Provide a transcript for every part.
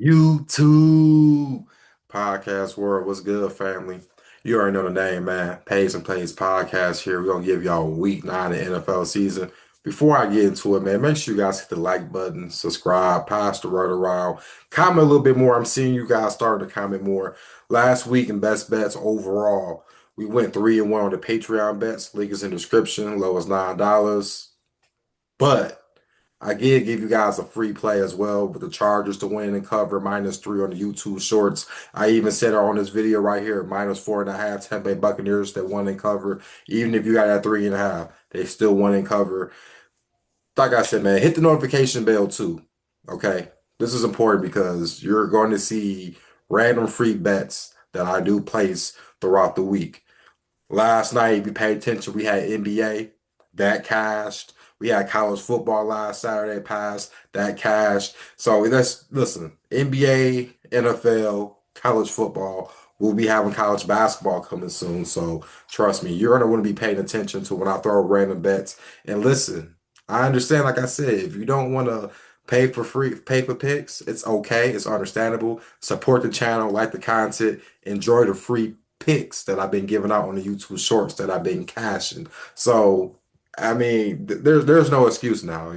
YouTube podcast world. What's good, family? You already know the name, man. Pays and Plays podcast here. We're gonna give y'all week 9 of the NFL season. Before I get into it, man, make sure you guys hit the like button, subscribe, pass the word around, comment a little bit more. I'm seeing you guys starting to comment more. Last week in best bets overall, we went 3-1 on the Patreon bets. Link is in the description. Low as $9. But I did give you guys a free play as well with the Chargers to win and cover -3 on the YouTube shorts. I even said it on this video right here, -4.5 Tampa Bay Buccaneers that won and cover. Even if you got that 3.5, they still won and cover. Like I said, man, hit the notification bell too. Okay. This is important because you're going to see random free bets that I do place throughout the week. Last night, if you pay attention, we had NBA that cashed. We had college football last Saturday pass that cashed. So let's listen, NBA, NFL, college football. We'll be having college basketball coming soon. So trust me, you're gonna want to be paying attention to when I throw random bets. And listen, I understand, like I said, if you don't want to pay for picks, it's okay. It's understandable. Support the channel, like the content, enjoy the free picks that I've been giving out on the YouTube shorts that I've been cashing. So, I mean, there's no excuse now.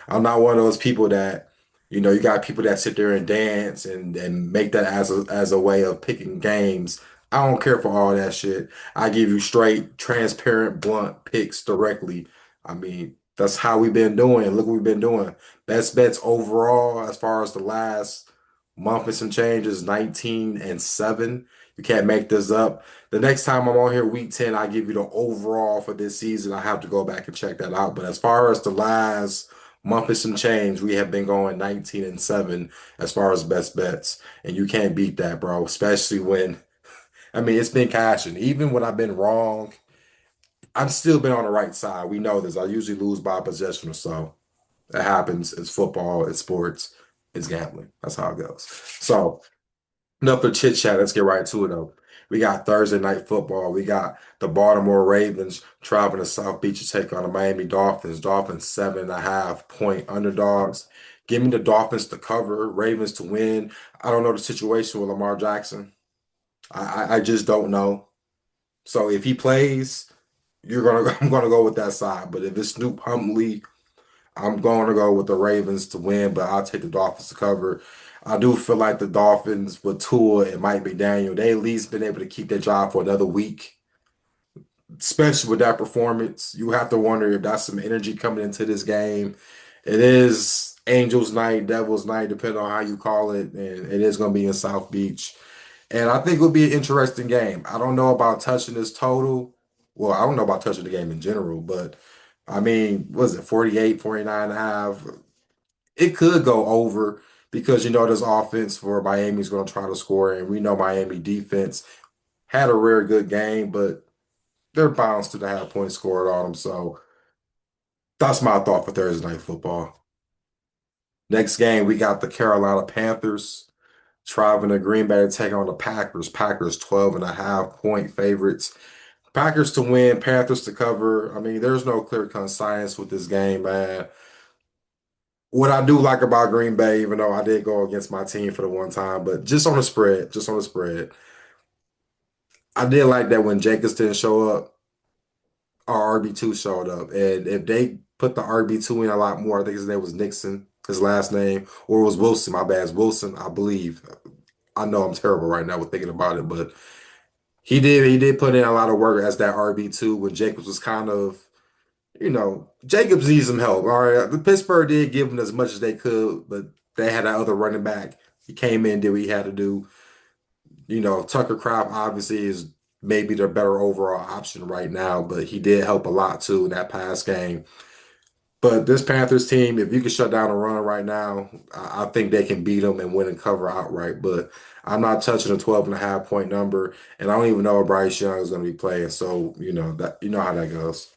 I'm not one of those people that, you got people that sit there and dance and make that as a way of picking games. I don't care for all that shit. I give you straight, transparent, blunt picks directly. I mean, that's how we've been doing. Look what we've been doing. Best bets overall, as far as the last month and some changes, 19-7. You can't make this up. The next time I'm on here, week 10, I give you the overall for this season. I have to go back and check that out. But as far as the last month and some change, we have been going 19-7 as far as best bets. And you can't beat that, bro. Especially when, I mean, it's been cashing. Even when I've been wrong, I've still been on the right side. We know this. I usually lose by a possession or so. It happens. It's football, it's sports, it's gambling. That's how it goes. So, enough of chit chat. Let's get right to it, though. We got Thursday night football. We got the Baltimore Ravens traveling to South Beach to take on the Miami Dolphins. Dolphins 7.5 point underdogs. Give me the Dolphins to cover, Ravens to win. I don't know the situation with Lamar Jackson. I just don't know. So if he plays, I'm gonna go with that side. But if it's Snoop Huntley, I'm going to go with the Ravens to win, but I'll take the Dolphins to cover. I do feel like the Dolphins with Tua and Mike McDaniel, they at least been able to keep their job for another week, especially with that performance. You have to wonder if that's some energy coming into this game. It is Angels night, Devils night, depending on how you call it, and it is going to be in South Beach. And I think it'll be an interesting game. I don't know about touching this total. Well, I don't know about touching the game in general, but I mean, was it 48, 49 and a half? It could go over because this offense for Miami is going to try to score, and we know Miami defense had a rare good game, but they're bound to have points scored on them. So that's my thought for Thursday night football. Next game, we got the Carolina Panthers traveling to Green Bay to take on the Packers. Packers 12.5 point favorites. Packers to win, Panthers to cover. I mean, there's no clear-cut science with this game, man. What I do like about Green Bay, even though I did go against my team for the one time, but just on the spread, I did like that when Jacobs didn't show up, our RB2 showed up. And if they put the RB2 in a lot more, I think his name was Nixon, his last name, or it was Wilson, my bad, it's Wilson, I believe. I know I'm terrible right now with thinking about it, but he did put in a lot of work as that RB2 when Jacobs was kind of Jacobs needs some help. All right, the Pittsburgh did give him as much as they could, but they had that other running back. He came in, did what he had to do. Tucker Kraft obviously is maybe the better overall option right now, but he did help a lot too in that pass game. But this Panthers team, if you can shut down a run right now, I think they can beat them and win and cover outright. But I'm not touching a 12.5 point number, and I don't even know if Bryce Young is going to be playing. So you know how that goes.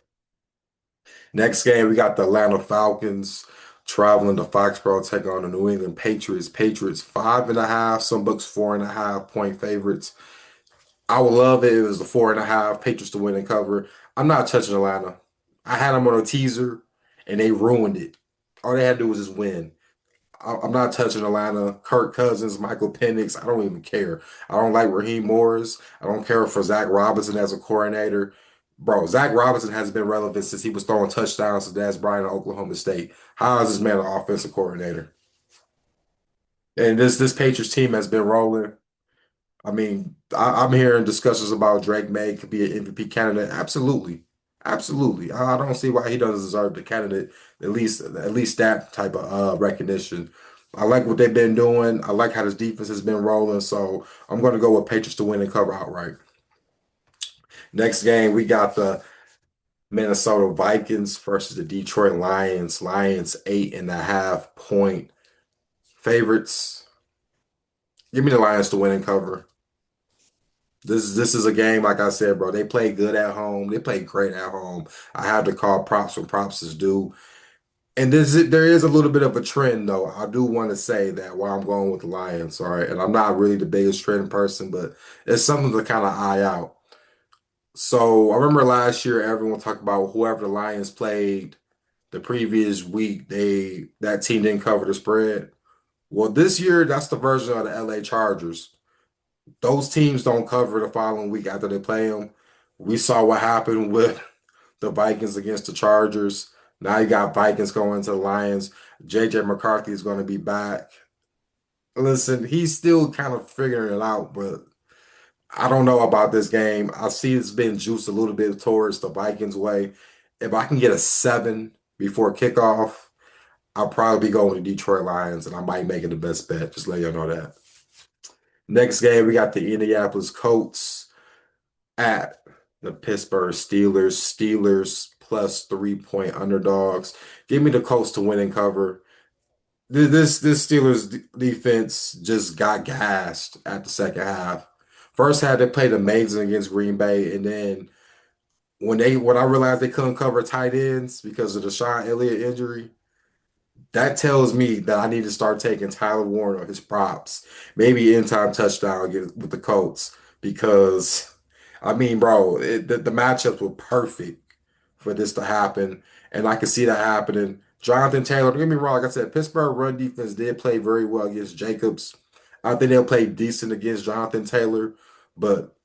Next game, we got the Atlanta Falcons traveling to Foxborough, take on the New England Patriots. Patriots 5.5, some books 4.5 point favorites. I would love it if it was the 4.5, Patriots to win and cover. I'm not touching Atlanta. I had them on a teaser and they ruined it. All they had to do was just win. I'm not touching Atlanta. Kirk Cousins, Michael Penix. I don't even care. I don't like Raheem Morris. I don't care for Zach Robinson as a coordinator. Bro, Zach Robinson has been relevant since he was throwing touchdowns to Dez Bryant at Oklahoma State. How is this man an offensive coordinator? And this Patriots team has been rolling. I mean, I'm hearing discussions about Drake May could be an MVP candidate. Absolutely, absolutely. I don't see why he doesn't deserve the candidate. At least that type of recognition. I like what they've been doing. I like how this defense has been rolling. So I'm going to go with Patriots to win and cover outright. Next game, we got the Minnesota Vikings versus the Detroit Lions. Lions 8.5 point favorites. Give me the Lions to win and cover. This is a game, like I said, bro. They play good at home. They play great at home. I have to call props when props is due. And there is a little bit of a trend, though. I do want to say that while I'm going with the Lions, all right. And I'm not really the biggest trend person, but it's something to kind of eye out. So I remember last year, everyone talked about whoever the Lions played the previous week, that team didn't cover the spread. Well, this year, that's the version of the LA Chargers. Those teams don't cover the following week after they play them. We saw what happened with the Vikings against the Chargers. Now you got Vikings going to the Lions. JJ McCarthy is going to be back. Listen, he's still kind of figuring it out, but I don't know about this game. I see it's been juiced a little bit towards the Vikings way. If I can get a 7 before kickoff, I'll probably be going with the Detroit Lions, and I might make it the best bet. Just let you know that. Next game, we got the Indianapolis Colts at the Pittsburgh Steelers. Steelers plus 3 point underdogs. Give me the Colts to win and cover. This Steelers defense just got gassed at the second half. First half they played amazing against Green Bay, and then when I realized they couldn't cover tight ends because of the Sean Elliott injury, that tells me that I need to start taking Tyler Warren or his props, maybe in time touchdown with the Colts because I mean, bro, the matchups were perfect for this to happen, and I can see that happening. Jonathan Taylor, don't get me wrong, like I said, Pittsburgh run defense did play very well against Jacobs. I think they'll play decent against Jonathan Taylor, but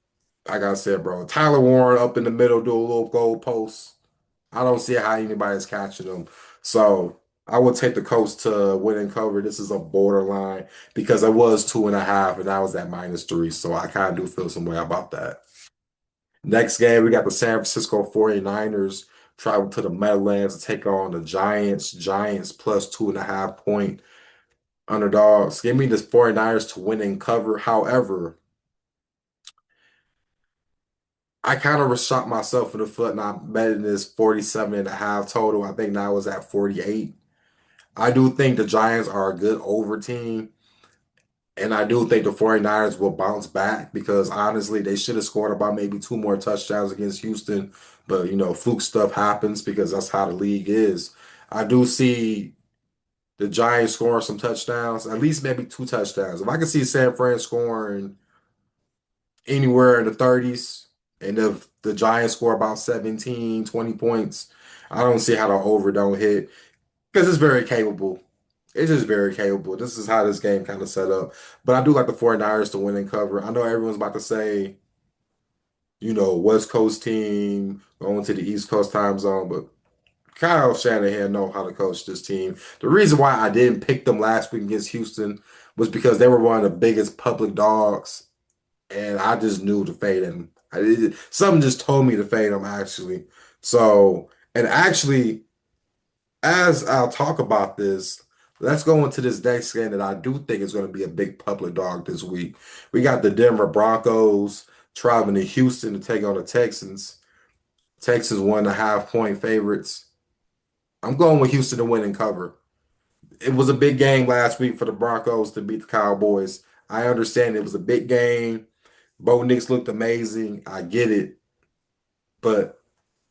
like I said, bro, Tyler Warren up in the middle, do a little goal post. I don't see how anybody's catching them. So I would take the Colts to win and cover. This is a borderline because it was 2.5 and I was at -3. So I kind of do feel some way about that. Next game, we got the San Francisco 49ers travel to the Meadowlands to take on the Giants. Giants plus 2.5 point underdogs. Give me the 49ers to win and cover. However, I kind of shot myself in the foot and I'm betting this 47.5 total. I think now is at 48. I do think the Giants are a good over team. And I do think the 49ers will bounce back because honestly, they should have scored about maybe two more touchdowns against Houston. But, fluke stuff happens because that's how the league is. I do see the Giants scoring some touchdowns, at least maybe two touchdowns. If I can see San Fran scoring anywhere in the 30s, and if the Giants score about 17, 20 points, I don't see how the over don't hit because it's very capable. It's just very capable. This is how this game kind of set up. But I do like the 49ers to win and cover. I know everyone's about to say, West Coast team going to the East Coast time zone, but Kyle Shanahan know how to coach this team. The reason why I didn't pick them last week against Houston was because they were one of the biggest public dogs, and I just knew to fade them. Something just told me to fade them, actually. So, and actually, as I'll talk about this, let's go into this next game that I do think is going to be a big public dog this week. We got the Denver Broncos traveling to Houston to take on the Texans. Texans 1.5 point favorites. I'm going with Houston to win and cover. It was a big game last week for the Broncos to beat the Cowboys. I understand it was a big game. Bo Nix looked amazing. I get it. But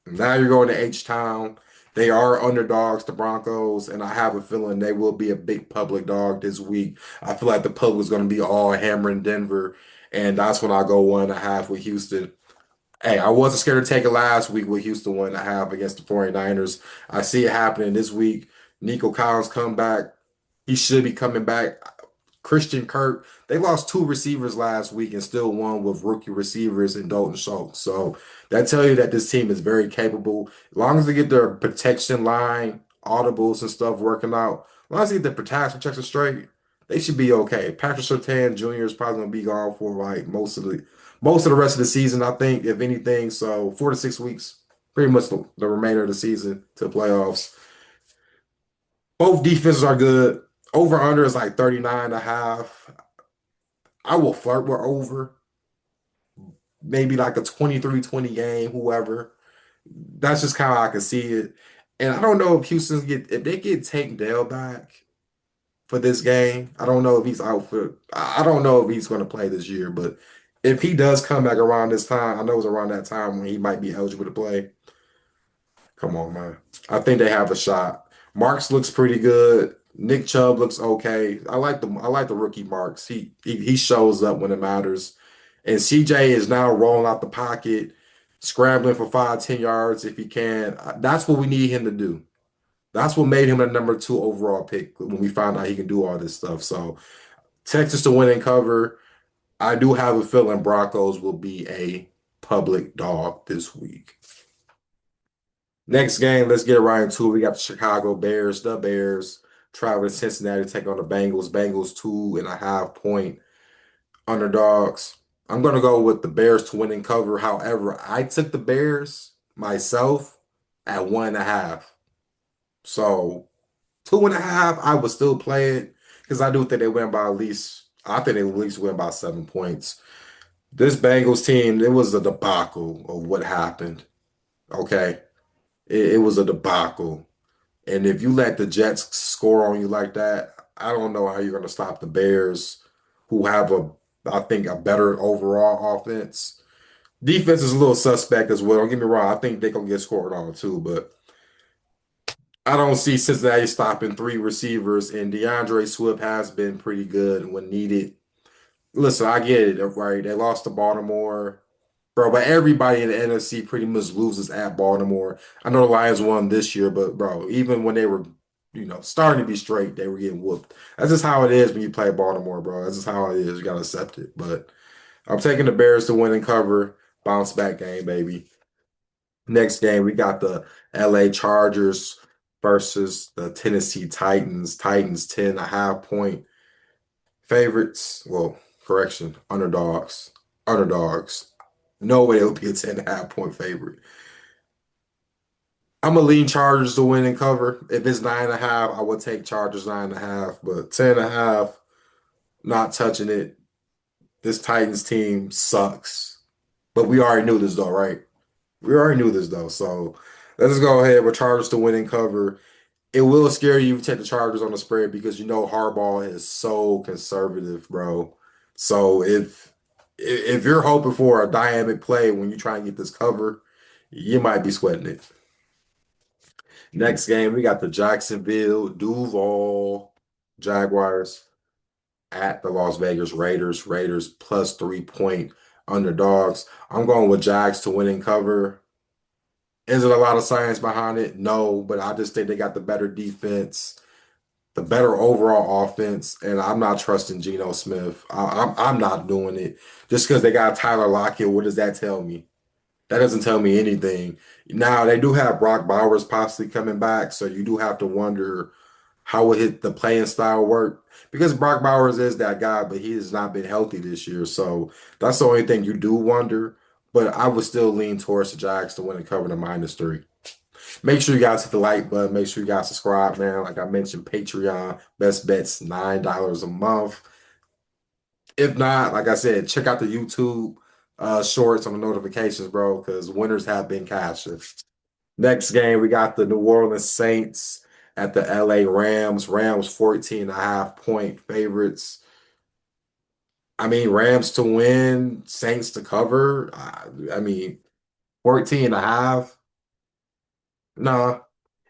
now you're going to H-Town. They are underdogs, the Broncos, and I have a feeling they will be a big public dog this week. I feel like the public is going to be all hammering Denver, and that's when I go 1.5 with Houston. Hey, I wasn't scared to take it last week with Houston 1.5 against the 49ers. I see it happening this week. Nico Collins come back. He should be coming back. Christian Kirk, they lost two receivers last week and still won with rookie receivers and Dalton Schultz. So that tell you that this team is very capable. As long as they get their protection line, audibles and stuff working out, as long as they get the protection straight, they should be okay. Patrick Surtain Jr. is probably gonna be gone for like most of the rest of the season, I think, if anything. So 4 to 6 weeks, pretty much the remainder of the season to playoffs. Both defenses are good. Over under is like 39 and a half. I will flirt with over, maybe like a 23-20 game, whoever. That's just kind of how I can see it. And I don't know if they get Tank Dell back for this game. I don't know if he's out for I don't know if he's going to play this year, but if he does come back around this time, I know it's around that time when he might be eligible to play. Come on, man. I think they have a shot. Marks looks pretty good. Nick Chubb looks okay. I like the rookie Marks. He shows up when it matters. And CJ is now rolling out the pocket, scrambling for 5, 10 yards if he can. That's what we need him to do. That's what made him the number two overall pick when we found out he can do all this stuff. So Texas to win and cover. I do have a feeling Broncos will be a public dog this week. Next game, let's get right into it. We got the Chicago Bears, the Bears travel to Cincinnati to take on the Bengals. Bengals 2.5 point underdogs. I'm gonna go with the Bears to win and cover. However, I took the Bears myself at 1.5. So 2.5, I would still play it because I do think they win by at least. I think they at least win by 7 points. This Bengals team, it was a debacle of what happened. Okay, it was a debacle. And if you let the Jets score on you like that, I don't know how you're going to stop the Bears, who have I think, a better overall offense. Defense is a little suspect as well. Don't get me wrong. I think they're going to get scored on too, but I don't see Cincinnati stopping three receivers, and DeAndre Swift has been pretty good when needed. Listen, I get it, right? They lost to Baltimore. Bro, but everybody in the NFC pretty much loses at Baltimore. I know the Lions won this year, but bro, even when they were, starting to be straight, they were getting whooped. That's just how it is when you play Baltimore, bro. That's just how it is. You gotta accept it. But I'm taking the Bears to win and cover. Bounce back game, baby. Next game, we got the LA Chargers versus the Tennessee Titans. Titans 10.5 point favorites. Well, correction, underdogs. Underdogs. No way it'll be a 10.5 point favorite. I'm a lean Chargers to win and cover. If it's 9.5, I would take Chargers 9.5, but 10.5, not touching it. This Titans team sucks. But we already knew this though, right? We already knew this though. So let's go ahead with Chargers to win and cover. It will scare you if you take the Chargers on the spread because you know Harbaugh is so conservative, bro. So if you're hoping for a dynamic play when you try and get this cover, you might be sweating it. Next game, we got the Jacksonville Duval Jaguars at the Las Vegas Raiders. Raiders plus 3 point underdogs. I'm going with Jags to win and cover. Is it a lot of science behind it? No, but I just think they got the better defense, the better overall offense, and I'm not trusting Geno Smith. I'm not doing it just because they got Tyler Lockett. What does that tell me? That doesn't tell me anything. Now they do have Brock Bowers possibly coming back, so you do have to wonder how would the playing style work because Brock Bowers is that guy, but he has not been healthy this year. So that's the only thing you do wonder. But I would still lean towards the Jags to win and cover the -3. Make sure you guys hit the like button. Make sure you guys subscribe, man. Like I mentioned, Patreon, best bets, $9 a month. If not, like I said, check out the YouTube shorts on the notifications, bro, because winners have been cashing. Next game, we got the New Orleans Saints at the LA Rams. Rams 14.5 point favorites. I mean, Rams to win, Saints to cover. I mean, 14.5. Nah.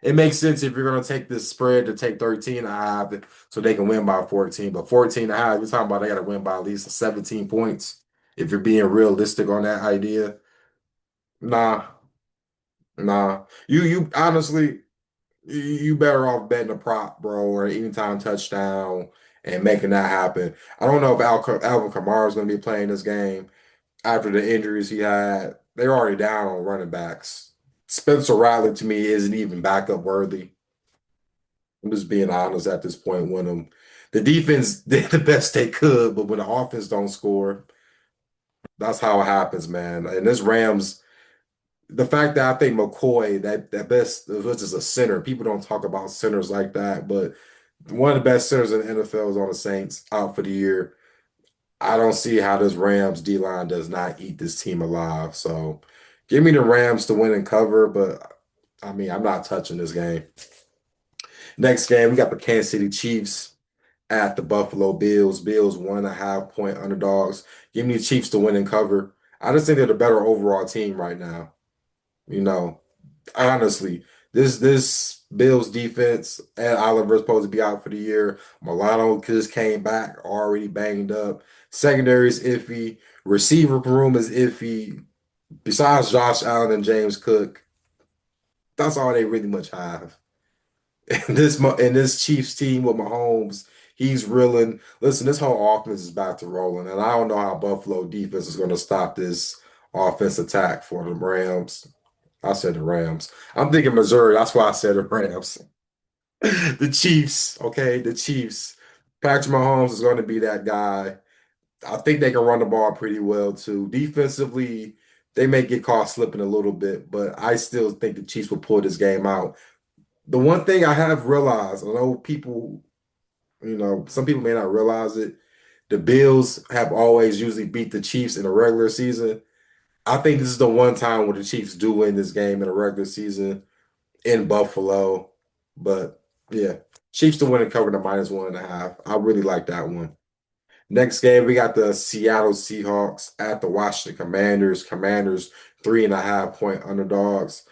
It makes sense if you're going to take this spread to take 13.5 so they can win by 14. But 14.5, you're talking about they got to win by at least 17 points if you're being realistic on that idea. Nah, nah. You honestly. You better off betting a prop, bro, or an anytime touchdown and making that happen. I don't know if Alvin Kamara is going to be playing this game after the injuries he had. They're already down on running backs. Spencer Rattler to me isn't even backup worthy. I'm just being honest at this point. When the defense did the best they could, but when the offense don't score, that's how it happens, man. And this Rams, the fact that I think McCoy, that best, which is a center. People don't talk about centers like that, but one of the best centers in the NFL is on the Saints out for the year. I don't see how this Rams D line does not eat this team alive. So give me the Rams to win and cover, but I mean, I'm not touching this game. Next game, we got the Kansas City Chiefs at the Buffalo Bills. Bills 1.5 point underdogs. Give me the Chiefs to win and cover. I just think they're the better overall team right now. You know, honestly, this Bills defense and Oliver's supposed to be out for the year. Milano just came back already banged up. Secondary is iffy. Receiver room is iffy. Besides Josh Allen and James Cook, that's all they really much have. And this Chiefs team with Mahomes, he's reeling. Listen, this whole offense is back to rolling, and I don't know how Buffalo defense is going to stop this offense attack for the Rams. I said the Rams. I'm thinking Missouri. That's why I said the Rams. The Chiefs, okay, the Chiefs. Patrick Mahomes is going to be that guy. I think they can run the ball pretty well too. Defensively, they may get caught slipping a little bit, but I still think the Chiefs will pull this game out. The one thing I have realized, I know people, some people may not realize it. The Bills have always usually beat the Chiefs in a regular season. I think this is the one time where the Chiefs do win this game in a regular season in Buffalo. But yeah, Chiefs to win and cover the -1.5. I really like that one. Next game, we got the Seattle Seahawks at the Washington Commanders. Commanders 3.5 point underdogs.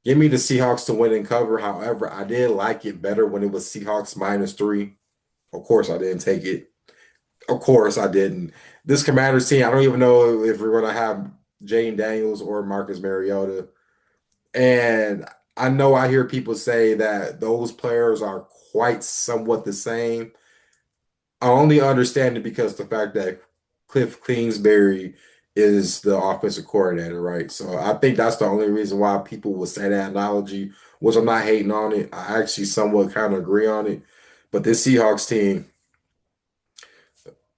Give me the Seahawks to win and cover. However, I did like it better when it was Seahawks -3. Of course, I didn't take it. Of course, I didn't. This Commanders team, I don't even know if we're going to have Jane Daniels or Marcus Mariota. And I know I hear people say that those players are quite somewhat the same. I only understand it because the fact that Cliff Kingsbury is the offensive coordinator, right? So I think that's the only reason why people would say that analogy, which I'm not hating on it. I actually somewhat kind of agree on it. But this Seahawks team,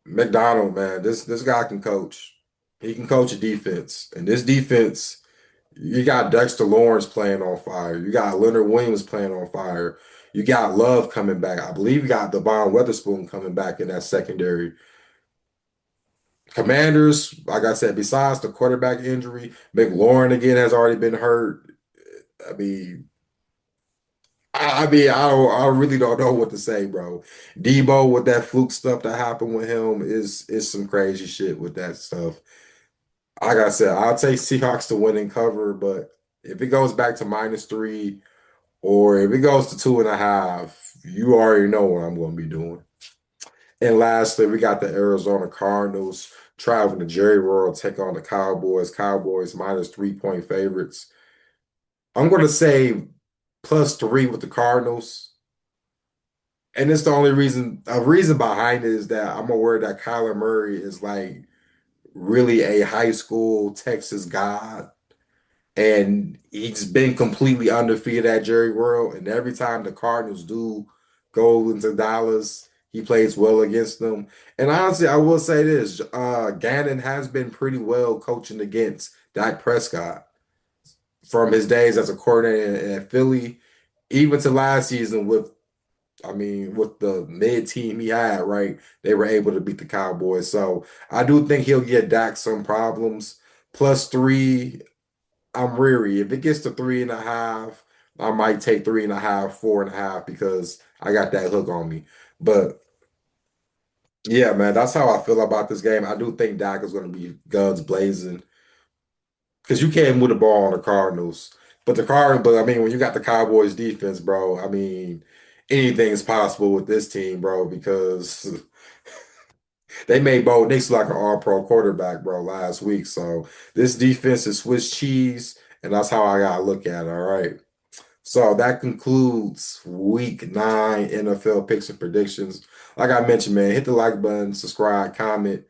McDonald, man, this guy can coach. He can coach a defense. And this defense, you got Dexter Lawrence playing on fire. You got Leonard Williams playing on fire. You got Love coming back. I believe you got Devon Witherspoon coming back in that secondary. Commanders, like I said, besides the quarterback injury, McLaurin again has already been hurt. I mean, I really don't know what to say, bro. Debo with that fluke stuff that happened with him is some crazy shit with that stuff. Like I said, I'll take Seahawks to win and cover, but if it goes back to -3 or if it goes to 2.5, you already know what I'm going to be doing. And lastly, we got the Arizona Cardinals traveling to Jerry World, take on the Cowboys. Cowboys -3 point favorites. I'm going to say +3 with the Cardinals. And it's the only reason, a reason behind it is that I'm aware that Kyler Murray is like really a high school Texas god. And he's been completely undefeated at Jerry World. And every time the Cardinals do go into Dallas, he plays well against them. And honestly, I will say this: Gannon has been pretty well coaching against Dak Prescott from his days as a coordinator in Philly, even to last season with. I mean, with the mid team he had, right, they were able to beat the Cowboys. So I do think he'll get Dak some problems. +3, I'm weary. If it gets to 3.5, I might take 3.5, 4.5 because I got that hook on me. But yeah, man, that's how I feel about this game. I do think Dak is going to be guns blazing because you can't move the ball on the Cardinals. But I mean, when you got the Cowboys defense, bro, I mean, anything is possible with this team, bro, because they made Bo Nix like an all-pro quarterback, bro, last week. So this defense is Swiss cheese, and that's how I gotta look at it, all right? So that concludes week 9 NFL picks and predictions. Like I mentioned, man, hit the like button, subscribe, comment.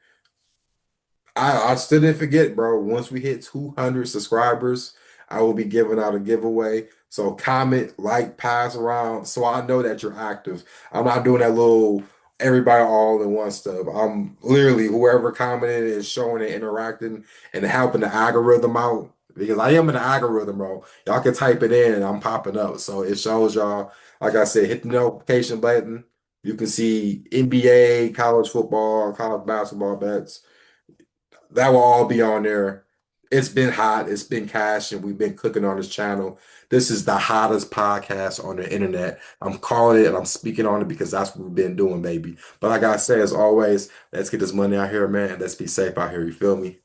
I still didn't forget, bro. Once we hit 200 subscribers, I will be giving out a giveaway. So comment, like, pass around, so I know that you're active. I'm not doing that little everybody all in one stuff. I'm literally whoever commented is showing and interacting and helping the algorithm out because I am in the algorithm, bro. Y'all can type it in and I'm popping up. So it shows y'all, like I said, hit the notification button. You can see NBA, college football, college basketball bets. That will all be on there. It's been hot. It's been cash, and we've been cooking on this channel. This is the hottest podcast on the internet. I'm calling it and I'm speaking on it because that's what we've been doing, baby. But like I say, as always, let's get this money out here, man. Let's be safe out here. You feel me?